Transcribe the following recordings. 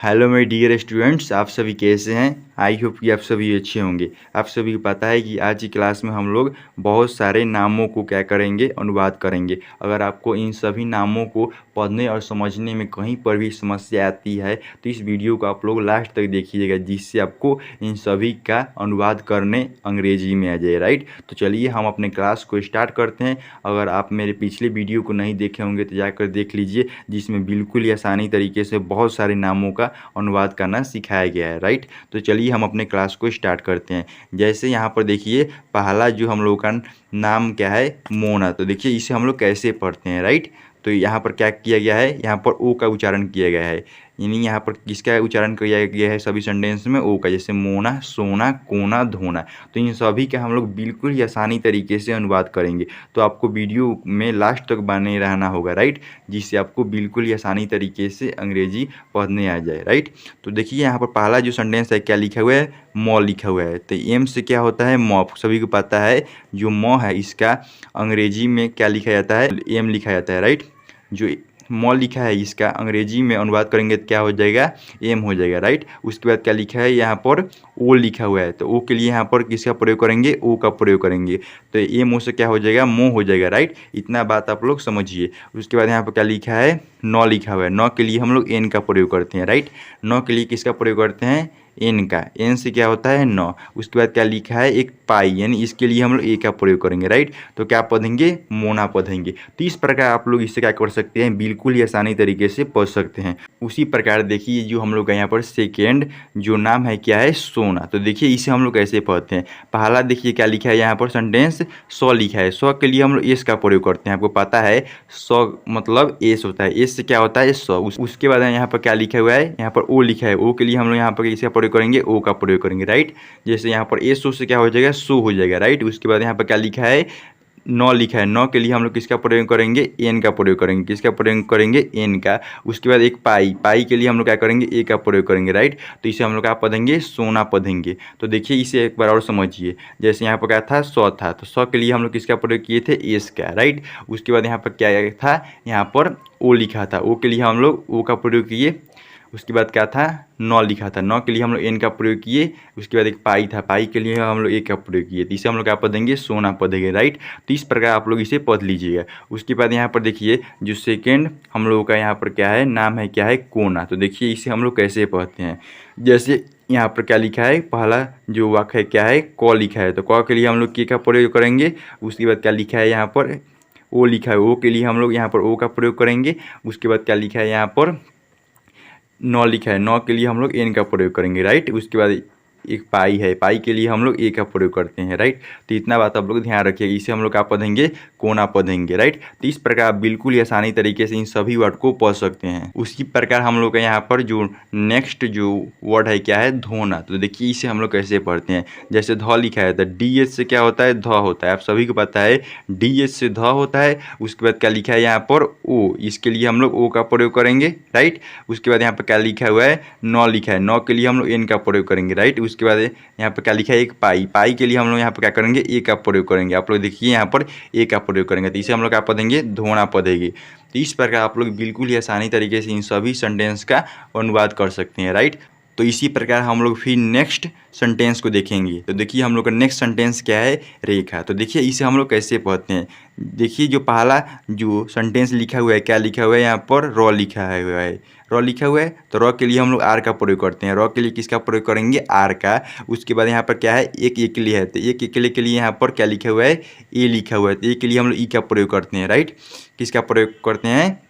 Hello मेरे dear students, आप सभी कैसे हैं। आई होप कि आप सभी अच्छे होंगे। आप सभी को पता है कि आज की क्लास में हम लोग बहुत सारे नामों को क्या करेंगे, अनुवाद करेंगे। अगर आपको इन सभी नामों को पढ़ने और समझने में कहीं पर भी समस्या आती है तो इस वीडियो को आप लोग लास्ट तक देखिएगा, जिससे आपको इन सभी का अनुवाद करने अंग्रेजी में आ जाए। राइट, तो चलिए हम अपने क्लास को स्टार्ट करते हैं। अगर आप मेरे पिछले वीडियो को नहीं देखे होंगे तो जाकर देख लीजिए, जिसमें बिल्कुल ही आसानी तरीके से बहुत सारे नामों का अनुवाद करना सिखाया गया है। राइट, तो चलिए हम अपने क्लास को स्टार्ट करते हैं। जैसे यहाँ पर देखिए, पहला जो हम लोग का नाम क्या है, मोना। तो देखिए इसे हम लोग कैसे पढ़ते हैं। राइट, तो यहाँ पर क्या किया गया है, यहाँ पर ओ का उच्चारण किया गया है। यानी यहाँ पर किसका उच्चारण किया गया है सभी सेंटेंस में, ओ का। जैसे मोना, सोना, कोना, धोना। तो इन सभी का हम लोग बिल्कुल ही आसानी तरीके से अनुवाद करेंगे। तो आपको वीडियो में लास्ट तक बने रहना होगा। राइट, जिससे आपको बिल्कुल ही आसानी तरीके से अंग्रेजी पढ़ने आ जाए। राइट, तो देखिए यहाँ पर पहला जो सेंटेंस है क्या लिखा हुआ है, मॉ लिखा हुआ है। तो एम से क्या होता है, मॉ। सभी को पता है जो मॉ है इसका अंग्रेजी में क्या लिखा जाता है, एम लिखा जाता है। राइट, जो मॉ लिखा है इसका अंग्रेजी में अनुवाद करेंगे तो क्या हो जाएगा, एम हो जाएगा। राइट, उसके बाद क्या लिखा है यहाँ पर, ओ लिखा हुआ है। तो ओ के लिए यहाँ पर किसका प्रयोग करेंगे, ओ का प्रयोग करेंगे। तो एम ओ से क्या हो जाएगा, मो हो जाएगा। राइट, इतना बात आप लोग समझिए। उसके बाद यहाँ पर क्या लिखा है, नौ लिखा हुआ है। नौ के लिए हम लोग एन का प्रयोग करते हैं। राइट, नौ के लिए किसका प्रयोग करते हैं, एन का। एन से क्या होता है, नौ। उसके बाद क्या लिखा है, एक पाई, यानी इसके लिए हम लोग ए का प्रयोग करेंगे। राइट, तो क्या पढ़ेंगे, मोना पढ़ेंगे। तो इस प्रकार आप लोग इससे क्या कर सकते हैं, बिल्कुल ही आसानी तरीके से पढ़ सकते हैं। उसी प्रकार देखिए जो हम लोग का यहाँ पर सेकेंड जो नाम है क्या है, सोना। तो देखिए इसे हम लोग कैसे पढ़ते हैं। पहला देखिए क्या लिखा है यहाँ पर सेंटेंस, सौ लिखा है। सौ के लिए हम लोग एस का प्रयोग करते हैं। आपको पता है सौ मतलब एस होता है, एस से क्या होता है, सौ। उसके बाद यहाँ पर क्या लिखा हुआ है, यहाँ पर ओ लिखा है। ओ के लिए हम लोग यहाँ पर इसका प्रयोग करेंगे, ओ का प्रयोग करेंगे। राइट, जैसे यहाँ पर एस ओ से क्या हो जाएगा, सो हो जाएगा। राइट, उसके बाद यहाँ पर क्या लिखा है, नौ लिखा है। नौ के लिए हम लोग किसका प्रयोग करेंगे, एन का प्रयोग करेंगे। किसका प्रयोग करेंगे, एन का। उसके बाद एक पाई, पाई के लिए हम लोग क्या करेंगे, ए का प्रयोग करेंगे। राइट, तो इसे हम लोग क्या पढ़ेंगे, सोना पढ़ेंगे। तो देखिए इसे एक बार और समझिए। जैसे यहाँ पर क्या था, सौ था। तो सौ के लिए हम लोग किसका प्रयोग किए थे, एस का। राइट, उसके बाद यहाँ पर क्या था, यहाँ पर ओ लिखा था। ओ के लिए हम लोग ओ का प्रयोग किए। उसके बाद क्या था, नौ लिखा था। नौ के लिए हम लोग एन का प्रयोग किए। उसके बाद एक पाई था, पाई के लिए हम लोग ए का प्रयोग किए। तो इसे हम लोग क्या पढ़ेंगे, सोना पढ़ेंगे। राइट, तो इस प्रकार आप लोग इसे पढ़ लीजिएगा। उसके बाद यहाँ पर देखिए जो सेकेंड हम लोगों का यहाँ पर क्या है, नाम है क्या है, कोना। तो देखिए इसे हम लोग कैसे पढ़ते हैं। जैसे यहाँ पर क्या लिखा है, पहला जो वाक्य है क्या है, क लिखा है। तो क के लिए हम लोग के का प्रयोग करेंगे। उसके बाद क्या लिखा है यहाँ पर, ओ लिखा है। ओ के लिए हम लोग यहाँ पर ओ का प्रयोग करेंगे। उसके बाद क्या लिखा है यहाँ पर, नौ लिखा है। नौ के लिए हम लोग एन का प्रयोग करेंगे। राइट, उसके बाद एक पाई है, पाई के लिए हम लोग ए का प्रयोग करते हैं। राइट, तो इतना बात आप लोग ध्यान रखिएगा। इसे हम लोग क्या पढ़ेंगे, कोना पढ़ेंगे। राइट, तो इस प्रकार आप बिल्कुल ही आसानी तरीके से इन सभी वर्ड को पढ़ सकते हैं। उसी प्रकार हम लोग का यहाँ पर जो नेक्स्ट जो वर्ड है क्या है, धोना। तो देखिए इसे हम लोग कैसे पढ़ते हैं। जैसे ध लिखा है, तो डी एच से क्या होता है, ध होता है। आप सभी को पता है डी एच से ध होता है। उसके बाद क्या लिखा है यहाँ पर, ओ। इसके लिए हम लोग ओ का प्रयोग करेंगे। राइट, उसके बाद यहाँ पर क्या लिखा हुआ है, नौ लिखा है। नौ के लिए हम लोग एन का प्रयोग करेंगे। राइट, उसके बाद यहाँ पर क्या लिखा है, एक पाई, पाई के लिए हम लोग यहाँ पर क्या करेंगे, ए का प्रयोग करेंगे। आप लोग देखिए यहाँ पर ए का प्रयोग करेंगे। तो इसे हम लोग क्या पढ़ेंगे, धोना पढ़ेंगे। तो इस प्रकार आप लोग बिल्कुल ही आसानी तरीके से इन सभी सेंटेंस का अनुवाद कर सकते हैं। राइट, तो इसी प्रकार हम लोग फिर नेक्स्ट सेंटेंस को देखेंगे। तो देखिए हम लोग का नेक्स्ट सेंटेंस क्या है, रेखा। तो देखिए इसे हम लोग कैसे पढ़ते हैं। देखिए जो पहला जो सेंटेंस लिखा हुआ है क्या लिखा हुआ है, यहाँ पर र लिखा है। र लिखा हुआ है, तो र के लिए हम लोग आर का प्रयोग करते हैं। र के लिए किसका प्रयोग करेंगे, आर का। उसके बाद यहाँ पर क्या है, एक एकले है। तो एक एकले के लिए यहाँ पर क्या लिखा हुआ है, ए लिखा हुआ है। तो ए के लिए हम लोग ई का प्रयोग करते हैं। राइट, किसका प्रयोग करते हैं,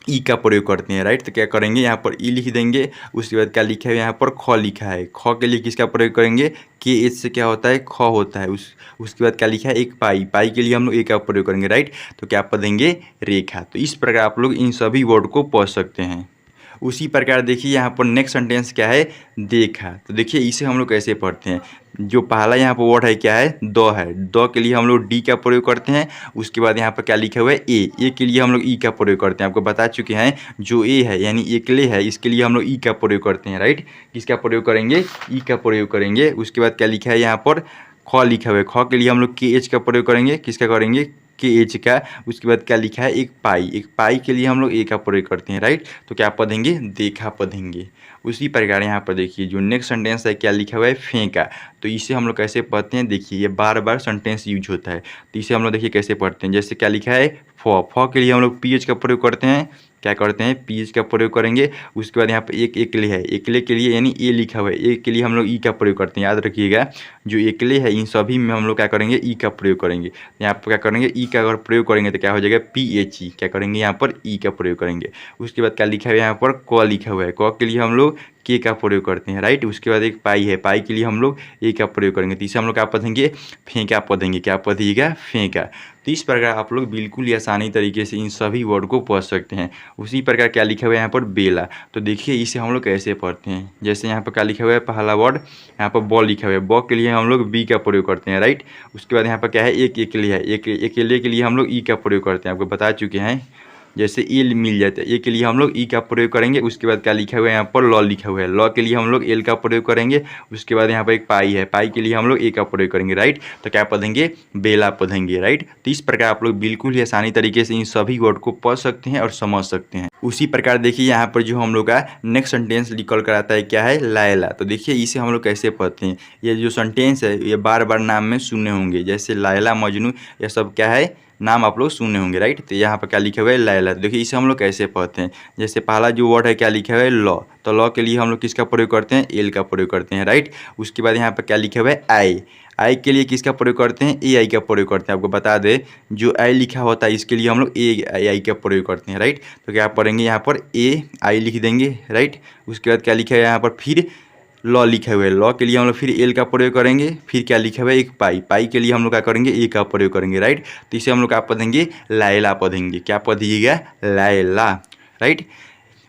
ई का प्रयोग करते हैं। राइट, तो क्या करेंगे, यहाँ पर ई लिख देंगे। उसके बाद क्या लिखा है, यहाँ पर ख लिखा है। ख के लिए किसका प्रयोग करेंगे, के एच से क्या होता है, ख होता है। उसके बाद क्या लिखा है, एक पाई, पाई के लिए हम लोग ए का प्रयोग करेंगे। राइट, तो क्या पढ़ेंगे, रेखा। तो इस प्रकार आप लोग इन सभी वर्ड को पढ़ सकते हैं। उसी प्रकार देखिए यहाँ पर नेक्स्ट सेंटेंस क्या है, देखा। तो देखिए इसे हम लोग कैसे पढ़ते हैं। जो पहला यहाँ पर वर्ड है क्या है, द है। द के लिए हम लोग डी का प्रयोग करते हैं। उसके बाद यहाँ पर क्या लिखा हुआ है, ए। ए के लिए हम लोग ई का प्रयोग करते हैं। आपको बता चुके हैं जो ए है यानी एकले है, इसके लिए हम लोग ई का प्रयोग करते हैं। राइट, किसका प्रयोग करेंगे, ई का प्रयोग करेंगे। उसके बाद क्या लिखा है, यहाँ पर ख लिखा हुआ है। ख के लिए हम लोग के एच का प्रयोग करेंगे। किसका करेंगे, के एच का। उसके बाद क्या लिखा है, एक पाई, एक पाई के लिए हम लोग ए का प्रयोग करते हैं। राइट, तो क्या पढ़ेंगे, देखा पढ़ेंगे। उसी प्रकार यहाँ पर देखिए जो नेक्स्ट सेंटेंस है क्या लिखा हुआ है, फेंका। तो इसे हम लोग कैसे पढ़ते हैं, देखिए ये बार बार सेंटेंस यूज होता है, तो इसे हम लोग देखिए कैसे पढ़ते हैं। जैसे क्या लिखा है, फ के लिए हम लोग पीएच का प्रयोग करते हैं, क्या करते हैं, पीएच का प्रयोग करेंगे। उसके बाद यहाँ पर एक एकले है, एकले के लिए यानी ए लिखा हुआ है, ए के लिए हम लोग ई का प्रयोग करते हैं। याद रखिएगा जो एकले है इन सभी में हम लोग क्या करेंगे, ई का प्रयोग करेंगे। यहाँ पर क्या करेंगे, ई का अगर प्रयोग करेंगे तो क्या हो जाएगा, PHE। क्या करेंगे, यहाँ पर ई का प्रयोग करेंगे। उसके बाद क्या लिखा हुआ है, यहाँ पर क लिखा हुआ है, क के लिए हम लोग के का प्रयोग करते हैं, राइट। उसके बाद एक पाई है, पाई के लिए हम लोग ए का प्रयोग करेंगे। तो इसे हम लोग क्या पढ़ेंगे, फेंका पढ़ेंगे। क्या पढ़िएगा, फेंका। तो इस प्रकार आप लोग बिल्कुल ही आसानी तरीके से इन सभी वर्ड को पढ़ सकते हैं। उसी प्रकार क्या लिखा हुआ है यहाँ पर, बेला। तो देखिए इसे हम लोग कैसे पढ़ते हैं। जैसे यहाँ पर क्या लिखा हुआ है, पहला वर्ड यहाँ पर बॉल लिखा हुआ है, बॉल के लिए हम लोग बी का प्रयोग करते हैं, राइट। उसके बाद यहाँ पर क्या है, एक एकले है, एक अकेले के लिए हम लोग ई का प्रयोग करते हैं, आपको बता चुके हैं। जैसे ए मिल जाता है, ए के लिए हम लोग ई का प्रयोग करेंगे। उसके बाद क्या लिखा हुआ है, यहाँ पर लॉ लिखा हुआ है, लॉ के लिए हम लोग एल का प्रयोग करेंगे। उसके बाद यहाँ पर एक पाई है, पाई के लिए हम लोग ए का प्रयोग करेंगे, राइट। तो क्या पढ़ेंगे, बेला पढ़ेंगे, राइट। तो इस प्रकार आप लोग बिल्कुल ही आसानी तरीके से इन सभी वर्ड को पढ़ सकते हैं और समझ सकते हैं। उसी प्रकार देखिए यहाँ पर जो हम लोग का नेक्स्ट सेंटेंस निकल कर आता है क्या है, लायला। तो देखिए इसे हम लोग कैसे पढ़ते हैं। ये जो सेंटेंस है ये बार बार नाम में सुने होंगे, जैसे लायला, मजनू, ये सब क्या है, नाम आप लोग सुने होंगे, राइट। तो यहाँ पर क्या लिखा हुआ है, लायला। तो देखिए इसे हम लोग कैसे पढ़ते हैं। जैसे पहला जो वर्ड है क्या लिखा हुआ है, लॉ। तो लॉ के लिए हम लोग किसका प्रयोग करते हैं, एल का प्रयोग करते हैं, राइट। उसके बाद यहाँ पर क्या लिखा हुआ है, आई। आई के लिए किसका प्रयोग करते हैं, ए आई का प्रयोग करते हैं। आपको बता दें जो आई लिखा होता है इसके लिए हम लोग ए आई का प्रयोग करते हैं, राइट। तो क्या पढ़ेंगे, यहाँ पर ए आई लिख देंगे, राइट। उसके बाद क्या लिखा है यहाँ पर, फिर लॉ लिखा हुआ है, लॉ के लिए हम लोग फिर एल का प्रयोग करेंगे। फिर क्या लिखा हुआ है, एक पाई, पाई के लिए हम लोग क्या करेंगे, ए का प्रयोग करेंगे, राइट। तो इसे हम लोग क्या पढ़ेंगे, लायला पढ़ेंगे। क्या पढ़िएगा, लायला, राइट।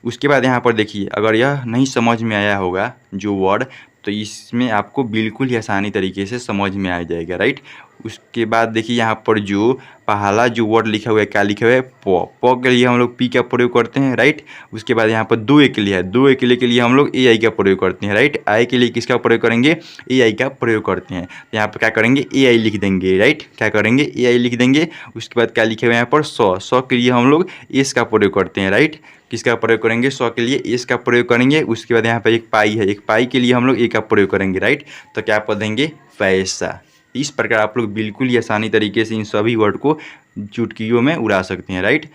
उसके बाद यहाँ पर देखिए अगर यह नहीं समझ में आया होगा जो वर्ड, तो इसमें आपको बिल्कुल ही आसानी तरीके से समझ में आ जाएगा, राइट। उसके बाद देखिए यहाँ पर जो पहला जो वर्ड लिखा हुआ है क्या लिखा हुआ है, प के लिए हम लोग पी का प्रयोग करते हैं, राइट। उसके बाद यहाँ पर दो एकले है, दो एकले के लिए हम लोग ए आई का प्रयोग करते हैं, राइट। आई के लिए किसका प्रयोग करेंगे, ए आई का प्रयोग करते हैं। तो यहाँ पर क्या करेंगे, ए आई लिख देंगे, राइट। क्या करेंगे, ए आई लिख देंगे। उसके बाद क्या लिखा हुआ है यहाँ पर, सौ के लिए हम लोग एस का प्रयोग करते हैं, राइट। किसका प्रयोग करेंगे, 100 के लिए एस का प्रयोग करेंगे। उसके बाद यहाँ पर एक पाई है, एक पाई के लिए हम लोग ए का प्रयोग करेंगे, राइट। तो क्या पढ़ेंगे, पैसा। इस प्रकार आप लोग बिल्कुल ही आसानी तरीके से इन सभी वर्ड को चुटकियों में उड़ा सकते हैं, राइट।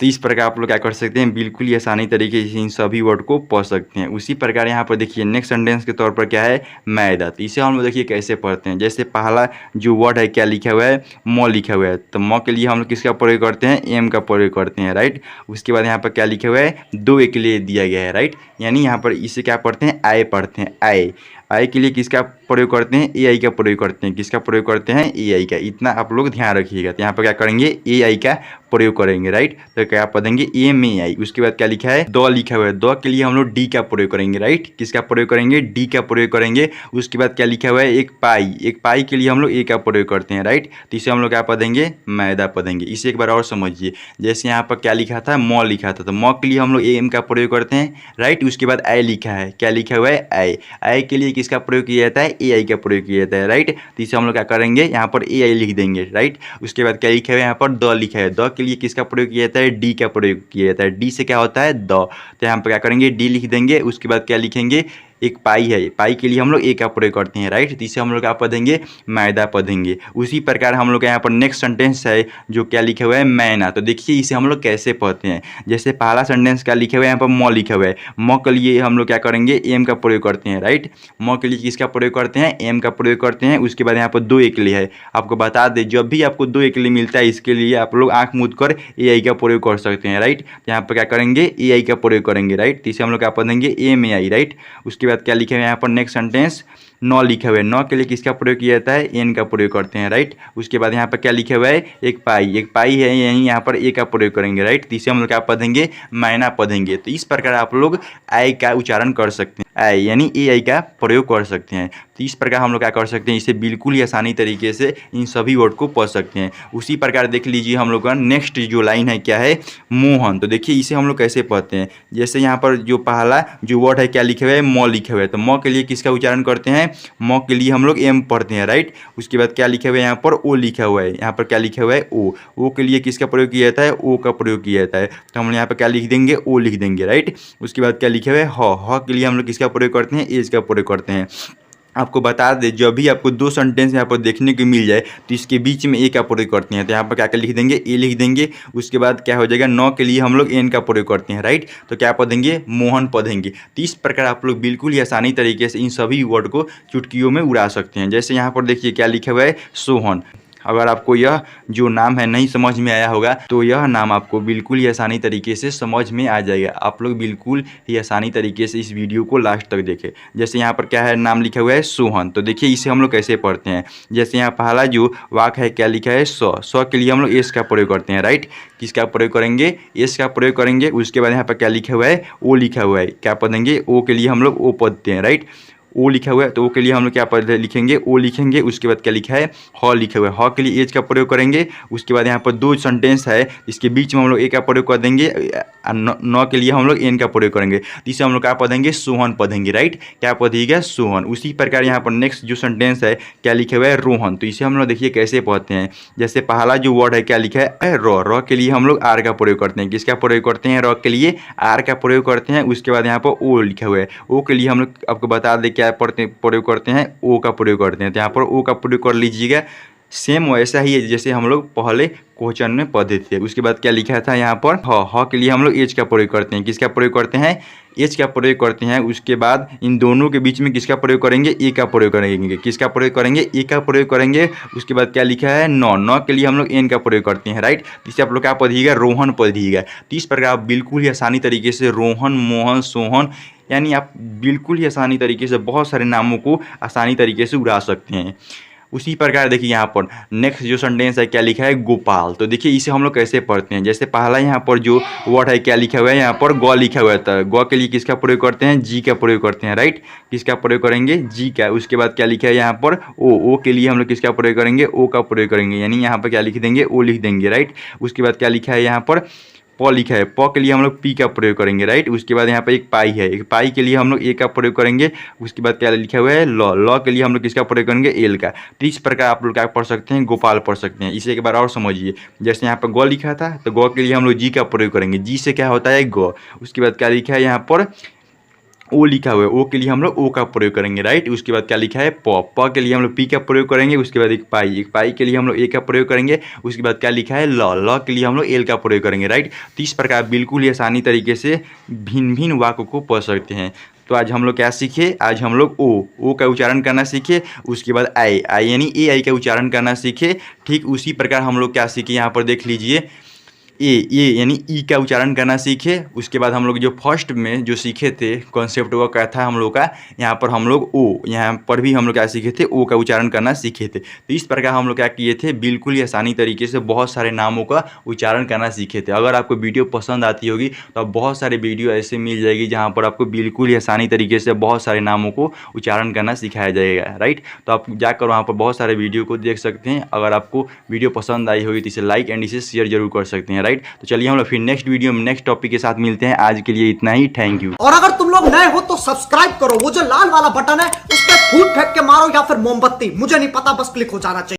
तो इस प्रकार आप लोग क्या कर सकते हैं, बिल्कुल ही आसानी तरीके से इन सभी वर्ड को पढ़ सकते हैं। उसी प्रकार यहाँ पर देखिए नेक्स्ट सेंटेंस के तौर पर क्या है, मैदा। तो इसे हम लोग देखिए कैसे पढ़ते हैं। जैसे पहला जो वर्ड है क्या लिखा हुआ है, म लिखा हुआ है। तो म के लिए हम लोग किसका प्रयोग करते हैं, एम का प्रयोग करते हैं, राइट। उसके बाद यहाँ पर क्या लिखा हुआ है, दो एक लिए दिया गया है, राइट। यानी यहाँ पर इसे क्या पढ़ते हैं, आय पढ़ते हैं, आय। आई के लिए किसका प्रयोग करते हैं, ए आई का प्रयोग करते हैं। किसका प्रयोग करते हैं, ए आई का। इतना आप लोग ध्यान रखिएगा। तो यहाँ पर क्या करेंगे, ए आई का प्रयोग करेंगे, राइट। तो क्या पढ़ेंगे, एम ए आई। उसके बाद क्या लिखा है, द लिखा हुआ है, द के लिए हम लोग डी का प्रयोग करेंगे, राइट। किसका प्रयोग करेंगे, डी का प्रयोग करेंगे। उसके बाद क्या लिखा हुआ है, एक पाई, एक पाई के लिए हम लोग ए का प्रयोग करते हैं, राइट। तो इसे हम लोग क्या पढ़ेंगे, मैदा पढ़ेंगे। इसे एक बार और समझिए। जैसे यहाँ पर क्या लिखा था, म लिखा था, तो म के लिए हम लोग एम का प्रयोग करते हैं, राइट। उसके बाद आई लिखा है, क्या लिखा हुआ है, आई। आई के लिए किसका प्रयोग किया जाता है, ए आई का प्रयोग किया जाता है, राइट। तो इसे हम लोग क्या करेंगे, यहाँ पर ए आई लिख देंगे, राइट। उसके बाद क्या लिखा है, यहाँ पर द लिखा है, द के लिए किसका प्रयोग किया जाता है, डी का प्रयोग किया जाता है। डी से क्या होता है, द। तो यहाँ पर क्या करेंगे, डी लिख देंगे। उसके बाद क्या लिखेंगे, एक पाई है, पाई के लिए हम लोग ए का प्रयोग करते हैं, राइट। तो इसे हम लोग क्या पढ़ेंगे, मैदा पढ़ेंगे। उसी प्रकार हम लोग का यहाँ पर नेक्स्ट सेंटेंस है जो क्या लिखा हुआ है, मैना। तो देखिए इसे हम लोग कैसे पढ़ते हैं। जैसे पहला सेंटेंस क्या लिखा हुआ है, यहाँ पर म लिखा हुआ है, म के लिए हम लोग क्या करेंगे, एम का प्रयोग करते हैं, राइट। म के लिए किसका प्रयोग करते हैं, एम का प्रयोग करते हैं। उसके बाद यहाँ पर दो एकले है। आपको बता दें जब भी आपको दो एकले मिलता है इसके लिए आप लोग आँख मूंद कर ए आई का प्रयोग कर सकते हैं, राइट। यहाँ पर क्या करेंगे, ए आई का प्रयोग करेंगे, राइट। तो इसे हम लोग क्या पढ़ेंगे, एम ए आई, राइट। उसके बाद क्या लिखा है यहाँ पर नेक्स्ट सेंटेंस, नौ लिखा हुआ है, नौ के लिए किसका प्रयोग किया जाता है, एन का प्रयोग करते हैं, राइट। उसके बाद यहाँ पर क्या लिखा हुआ है, एक पाई, एक पाई है, यहीं यहाँ पर ए का प्रयोग करेंगे, राइट। तो इसे हम लोग क्या पढ़ेंगे, मैना पढ़ेंगे। तो इस प्रकार आप लोग आई का उच्चारण कर सकते हैं, आई यानी ए आई का प्रयोग कर सकते हैं। तो इस प्रकार हम लोग क्या कर सकते हैं, इसे बिल्कुल ही आसानी तरीके से इन सभी वर्ड को पढ़ सकते हैं। उसी प्रकार देख लीजिए हम लोग का नेक्स्ट जो लाइन है क्या है, मोहन। तो देखिए इसे हम लोग कैसे पढ़ते हैं। जैसे यहाँ पर जो पहला जो वर्ड है क्या लिखे हुए है, म लिखे हुए है। तो म के लिए किसका उच्चारण करते हैं, हैं, म के लिए हम लोग M पढ़ते हैं, राइट। उसके बाद क्या लिखा हुआ है यहाँ पर, O लिखा हुआ है, यहाँ पर क्या लिखा हुआ है, O के लिए किसका प्रयोग किया जाता है, O का प्रयोग किया जाता है, तो हम यहाँ पर क्या लिख देंगे, O लिख देंगे, राइट। उसके बाद क्या लिखा हुआ है, ह के लिए हम लोग किसका प्रयोग करते हैं, एज का प्रयोग करते हैं। आपको बता दें, जब भी आपको दो सेंटेंस यहाँ पर देखने को मिल जाए तो इसके बीच में ए का प्रयोग करते हैं, तो यहाँ पर क्या क्या लिख देंगे, ए लिख देंगे। उसके बाद क्या हो जाएगा, नौ के लिए हम लोग एन का प्रयोग करते हैं, राइट, तो क्या पढ़ेंगे, मोहन पढ़ेंगे। तो इस प्रकार आप लोग बिल्कुल ही आसानी तरीके से इन सभी वर्ड को चुटकियों में उड़ा सकते हैं। जैसे यहाँ पर देखिए क्या लिखा हुआ है, सोहन। अगर आपको यह जो नाम है नहीं समझ में आया होगा तो यह नाम आपको बिल्कुल ही आसानी तरीके से समझ में आ जाएगा। आप लोग बिल्कुल ही आसानी तरीके से इस वीडियो को लास्ट तक देखें। जैसे यहाँ पर क्या है, नाम लिखा हुआ है सोहन, तो देखिए इसे हम लोग कैसे पढ़ते हैं। जैसे यहाँ पहला जो वाक्य है क्या लिखा है, स के लिए हम लोग एस का प्रयोग करते हैं, राइट। किसका प्रयोग करेंगे, एस का प्रयोग करेंगे। उसके बाद यहाँ पर क्या लिखा हुआ है, ओ लिखा हुआ है, क्या पढ़ेंगे, ओ के लिए हम लोग ओ पढ़ते हैं, राइट। ओ लिखा हुआ है तो ओ के लिए हम लोग क्या पढ़ लिखेंगे, ओ लिखेंगे। उसके बाद क्या लिखा है, ह लिखा हुआ है, ह के लिए एज का प्रयोग करेंगे। उसके बाद यहाँ पर दो सेंटेंस है, इसके बीच में हम लोग ए का प्रयोग कर देंगे, न के लिए हम लोग एन का प्रयोग करेंगे। तो इसे हम लोग क्या पढ़ेंगे, सोहन पढ़ेंगे, राइट। क्या पढ़िएगा, सोहन। उसी प्रकार यहाँ पर नेक्स्ट जो सेंटेंस है क्या लिखा हुआ है, रोहन, तो इसे हम लोग देखिए कैसे पढ़ते हैं। जैसे पहला जो वर्ड है क्या लिखा है, र के लिए हम लोग आर का प्रयोग करते हैं। किसका प्रयोग करते हैं, र के लिए आर का प्रयोग करते हैं। उसके बाद यहाँ पर ओ लिखा हुआ है, ओ के लिए हम लोग आपको बता दें क्या प्रयोग करते हैं, ओ का प्रयोग करते हैं। तो यहाँ पर ओ का प्रयोग कर लीजिएगा। सेम वैसा ही है जैसे हम लोग पहले क्वेश्चन में पढ़े थे। उसके बाद क्या लिखा था यहाँ पर, ह के लिए हम लोग एज का प्रयोग करते हैं। किसका प्रयोग करते हैं, एच का प्रयोग करते हैं। उसके बाद इन दोनों के बीच में किसका प्रयोग करेंगे, ए का प्रयोग करेंगे। किसका प्रयोग करेंगे, ए का प्रयोग करेंगे। उसके बाद क्या लिखा है, नौ के लिए हम लोग एन का प्रयोग करते हैं, राइट। इसे आप लोग क्या पढ़िएगा, रोहन पढ़िएगा। तो इस प्रकार आप बिल्कुल ही आसानी तरीके से रोहन, मोहन, सोहन, यानी आप बिल्कुल ही आसानी तरीके से बहुत सारे नामों को आसानी तरीके से उड़ा सकते हैं। उसी प्रकार देखिए यहाँ पर नेक्स्ट जो सेंटेंस है क्या लिखा है, गोपाल। तो देखिए इसे हम लोग कैसे पढ़ते हैं। जैसे पहला यहाँ पर जो वर्ड है क्या लिखा हुआ है, यहाँ पर ग लिखा हुआ था। ग के लिए किसका प्रयोग करते हैं, जी का प्रयोग करते हैं, राइट। किसका प्रयोग करेंगे, जी का। उसके बाद क्या लिखा है यहाँ पर, ओ के लिए हम लोग किसका प्रयोग करेंगे, ओ का प्रयोग करेंगे, यानी यहाँ पर क्या लिख देंगे, ओ लिख देंगे, राइट। उसके बाद क्या लिखा है यहाँ पर, प लिखा है, प के लिए हम लोग पी का प्रयोग करेंगे, राइट। उसके बाद यहाँ पे एक पाई है, एक पाई के लिए हम लोग ए का प्रयोग करेंगे। उसके बाद क्या लिखा हुआ है, ल के लिए हम लोग किसका प्रयोग करेंगे, एल का। तो इस प्रकार आप लोग क्या पढ़ सकते हैं, गोपाल पढ़ सकते हैं। इसे एक बार और समझिए। जैसे यहाँ पर ग लिखा था तो ग के लिए हम लोग जी का प्रयोग करेंगे। जी से क्या होता है, ग। उसके बाद क्या लिखा है यहाँ पर, ओ लिखा हुआ है, ओ के लिए हम लोग ओ का प्रयोग करेंगे, राइट। उसके बाद क्या लिखा है, प के लिए हम लोग पी का प्रयोग करेंगे। उसके बाद एक पाई के लिए हम लोग ए का प्रयोग करेंगे। उसके बाद क्या लिखा है, ल के लिए हम लोग एल का प्रयोग करेंगे, राइट। तो इस प्रकार बिल्कुल ही आसानी तरीके से भिन्न भिन्न वाक्यों को पढ़ सकते हैं। तो आज हम लोग क्या सीखे, आज हम लोग ओ का उच्चारण करना सीखे। उसके बाद आई यानी ए आई का उच्चारण करना सीखे। ठीक उसी प्रकार हम लोग क्या सीखे, यहाँ पर देख लीजिए, ए यानी ई का उच्चारण करना सीखे। उसके बाद हम लोग जो फर्स्ट में जो सीखे थे कॉन्सेप्ट वो क्या था हम लोग का, यहाँ पर हम लोग ओ, यहाँ पर भी हम लोग क्या सीखे थे, ओ का उच्चारण करना सीखे थे। तो इस प्रकार हम लोग क्या किए थे, बिल्कुल ही आसानी तरीके से बहुत सारे नामों का उच्चारण करना सीखे थे। अगर आपको वीडियो पसंद आती होगी तो आप बहुत सारे वीडियो ऐसे मिल जाएगी जहाँ पर आपको बिल्कुल ही आसानी तरीके से बहुत सारे नामों को उच्चारण करना सिखाया जाएगा, राइट। तो आप जाकर वहाँ पर बहुत सारे वीडियो को देख सकते हैं। अगर आपको वीडियो पसंद आई होगी तो इसे लाइक एंड इसे शेयर जरूर कर सकते हैं, राइट। तो चलिए हम लोग फिर नेक्स्ट वीडियो में नेक्स्ट टॉपिक के साथ मिलते हैं। आज के लिए इतना ही, थैंक यू। और अगर तुम लोग नए हो तो सब्सक्राइब करो, वो जो लाल वाला बटन है उस पर फूट फेंक के मारो या फिर मोमबत्ती, मुझे नहीं पता, बस क्लिक हो जाना चाहिए।